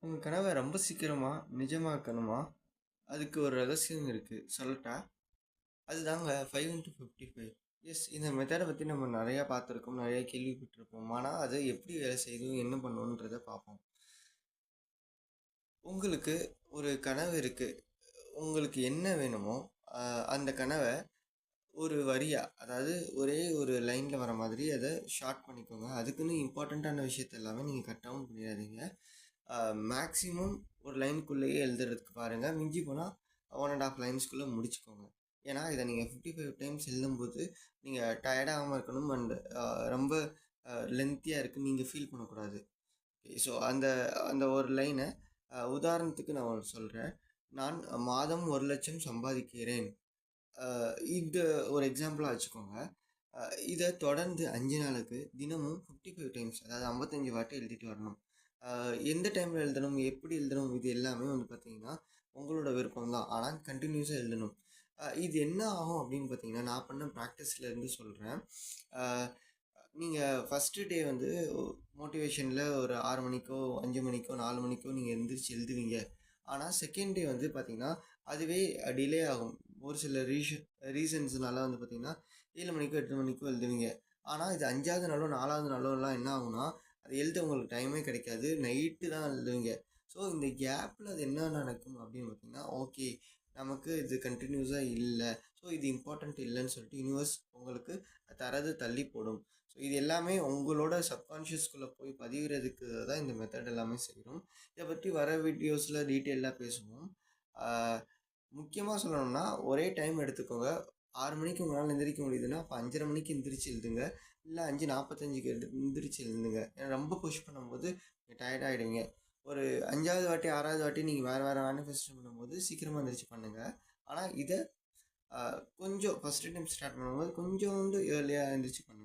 உங்க கனவ ரொம்ப சீக்கிரமா நிஜமாக்கணுமா? அதுக்கு ஒரு ரகசியம் இருக்கு. சொல்லட்டா? அதுதாங்க 5 இன்டூ 55. எஸ், இந்த மெத்தட பத்தி நம்ம நெறையா பார்த்துருக்கோம். நெறைய கேள்விப்பட்டிருப்போம். ஆனா, அது எப்படி வேலை செய்யுது? என்ன பண்ணுன்றத பார்ப்போம். உங்களுக்கு ஒரு கனவு இருக்கு. உங்களுக்கு என்ன வேணுமோ, அ அந்த கனவ ஒரு வரியா, அதாவது ஒரே ஒரு லைன்ல வர மாதிரி அத ஷார்ட் பண்ணிக்கோங்க. அதுக்குன்னு இம்பார்ட்டன்ட்டான விஷயத்த எல்லாமே நீங்க கட்டவும் பண்ணிறாதீங்க. அ மேக்ஸிமம் ஒரு லைனுக்குள்ளேயே எழுதுறதுக்கு பாருங்க. மிஞ்சி போனா 1 1/2 லைன்ஸ்குள்ள முடிச்சுக்கோங்க. ஏன்னா, இத நீங்க 55 டைம்ஸ் எழுதும்போது, நீங்க டயர்ட் ஆகாம இருக்கணும் அண்ட் ரொம்ப லென்த்தியா இருக்குன்னு நீங்க ஃபீல் பண்ணக்கூடாது. ஸோ, அந்த அந்த ஒரு லைன உதாரணத்துக்கு நான் ஒண்ணு சொல்றேன். நான் மாதம் 1,00,000 சம்பாதிக்கிறேன். அ இந்த ஒரு எக்ஸாம்பிளா வச்சுக்கோங்க. அ இத தொடர்ந்து 5 நாளுக்கு தினமும் 55 டைம்ஸ், அதாவது 55 வாட்டி எழுதிட்டு வரணும். எந்த டைம்ல எழுதணும்? எப்படி எழுதணும்? இது எல்லாமே வந்து பார்த்தீங்கன்னா, உங்களோட விருப்பம் தான். ஆனா கன்டினியூஸா எழுதணும். இது என்ன ஆகும் அப்படின்னு பார்த்தீங்கன்னா, நான் பண்ண பிராக்டிஸ்ல இருந்து சொல்றேன். அ நீங்க ஃபர்ஸ்ட்டு டே வந்து மோட்டிவேஷன்ல ஒரு 6 மணிக்கோ, 5 மணிக்கோ, 4 மணிக்கோ நீங்க எந்திரிச்சு எழுதுவீங்க. ஆனா செகண்ட் டே வந்து பார்த்தீங்கன்னா, அதுவே டிலே ஆகும். ஒரு சில ரீசன்ஸ்னால வந்து பார்த்தீங்கன்னா, 7 மணிக்கோ, 8 மணிக்கோ எழுதுவீங்க. ஆனா இது 5வது நாளோ, 4வது நாளோலாம் என்ன ஆகும்னா, அது எழுத உங்களுக்கு டைமே கிடைக்காது. நைட்டு தான் எழுதுவீங்க. ஸோ இந்த கேப்ல அது என்ன நடக்கும் அப்படின்னு பார்த்தீங்கன்னா, ஓகே, நமக்கு இது கன்டினியூஸா இல்ல. ஸோ இது இம்பார்ட்டன்ட் இல்லன்னு சொல்லிட்டு யூனிவர்ஸ் உங்களுக்கு தர்றது தள்ளி போடும். ஸோ இது எல்லாமே உங்களோட சப்கான்ஷியஸ்குள்ள போய் பதியிறதுக்கு தான் இந்த மெத்தட் எல்லாமே செய்றோம். இத பத்தி வர வீடியோஸ்ல டீட்டெயிலா பேசுவோம். ஆ முக்கியமா சொல்லணும்னா, ஒரே டைம் எடுத்துக்கோங்க. 6 மணிக்கு உங்களால எந்திரிக்க முடியுதுன்னா, அப்ப 5:30 மணிக்கு எந்திரிச்சு எழுதுங்க. இல்ல 5:45க்கு எந்திரிச்சு எழுதுங்க. ஏன்னா ரொம்ப புஷ் பண்ணும்போது நீங்க டயர்ட் ஆயிடுவீங்க. ஒரு 5வது வாட்டி, 6வது வாட்டி நீங்க வேற வேற மேனிஃபெஸ்டேஷன் பண்ணும்போது சீக்கிரமா எந்திரிச்சு பண்ணுங்க. ஆனா இத அ கொஞ்சம் ஃபர்ஸ்ட் டைம் ஸ்டார்ட் பண்ணும்போது கொஞ்சோண்டு ஏர்லியா எந்திரிச்சு பண்ணுங்க.